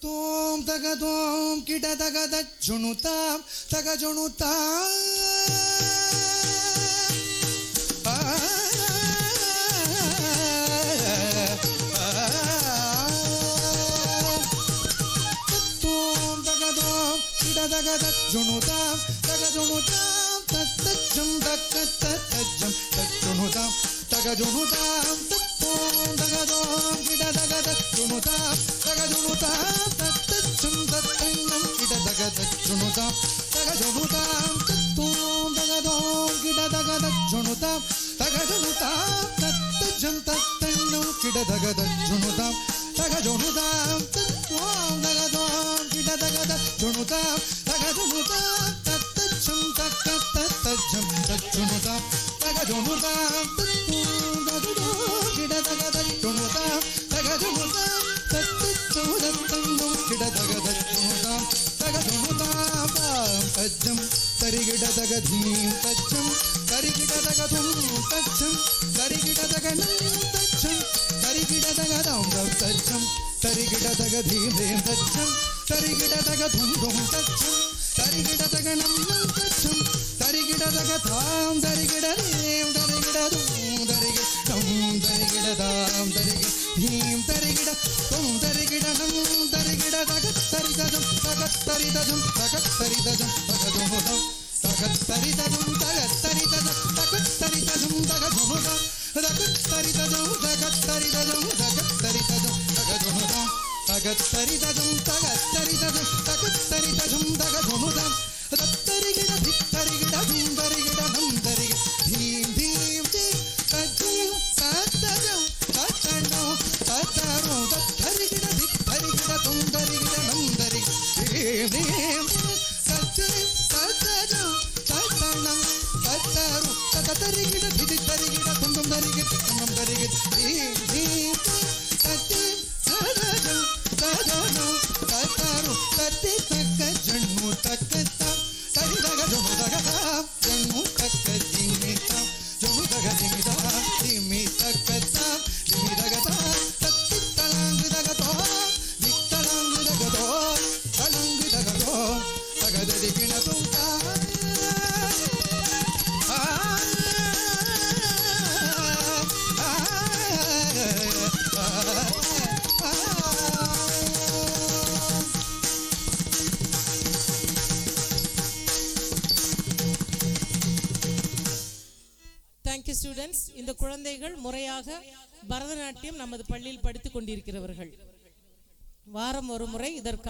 தோம் தகதோம் கிட தகத ஜுணுதாம் தக ஜுணுதாம் தோம் தகதோம் கிட தகத ஜுணுதாம் தக ஜுணுதாம் தத்தஜம் தக்கத்தஜம் தஜுணுதாம் தக ஜுணுதாம் தோம் தகதோம் கிட தகத ஜுணுதாம் தக ஜுணுதாம் தத்தஜம் தத்தன்னம் கிட தகத ஜுணுதாம் தக ஜுணுதாம் தோம் தகதோம் கிட தகத ஜுணுதாம் தக ஜுணுதாம் தத்தஜம் தத்தன்னம் கிட தகத ஜுணுதாம் தக ஜுணுதாம் தோம் தகதோம் கிட தகத ஜுணுதாம் தக ஜுணுதாம் தத்தஜம் தக்கத்தஜம் தஜுணுதாம் தக ஜுணுதாம் தோம் தகதோம் கிட தகத ஜுணுதாம் தக ஜுணுதாம் தத்தஜம் தத்தன்னம் கிட தகத ஜுணுதாம் தக ஜுணுதாம் தஜ்ஜம் தரிகிட தகதீம் தஜ்ஜம் தரிகிட தகதும் தஜ்ஜம் தரிகிட தகனம் தஜ்ஜம் தரிகிட தகதம் தஜ்ஜம் தரிகிட தகதீம் தஜ்ஜம் தரிகிட தகதும் தஜ்ஜம் தரிகிட தகனம் தஜ்ஜம் தரிகிட தகதாம் தரிகிட தேம் தரிகிடதும் தரிகிடம் தரிகிடதாம் தரிகிடீம் தரிகிட தொம் தரிகிடனம் தரிகிட தகத்தரிதம் தகத்தரிதம் தகத்தரிதம் தகதுமுதம் தகத்தரிதம் தகத்தரிதம் தகத்தரிதம் தகதுமுதம் தகத்தரிதம் தகத்தரிதம் தகத்தரிதம் தகதுமுதம் தகத்தரிதம் தகத்தரிதம் தகத்தரிதம் தகதுமுதம் தத்தரிகிட தித்தரிகிடதும் தரிகிடனம் தரிகிட தீம் தீம் தீம் தஜ்ஜம் தத்தஜம் தத்தனம் தத்தரும் தத்தரிகிட தித்தரிகிடதும் தரிகிடனம் தரிகிட தீம் தீம் தஜ்ஜம் தத்தஜம் தத்தனம் தத்தரும் தத்தரிகிட தித்தரிகிடதும் தரிகிடனம் தரிகிட தீம் தீம் தஜ்ஜம் தத்தஜம் தத்தனம் தத்தரும் தத்தி தக்க ஜண்ணு தக்கத்தாம் தரிதக ஜமுதகதாம் ஜண்ணு தக்க ஜிமிதாம் ஜமுதகதிமிதாம் ஜிமி தக்கத்தாம் ஜிமிதகதாம் தத்தி தலாங்கு தகதோம் தித்தலாங்கு தகதோம் தலாங்கு தகதோம் தகததி கிணதும் தாம் தேங்க்யூ ஸ்டூடெண்ட்ஸ். இந்த குழந்தைகள் முறையாக பரதநாட்டியம் நமது பள்ளியில் படித்துக் கொண்டிருக்கிறவர்கள். வாரம் ஒரு முறை இதற்கான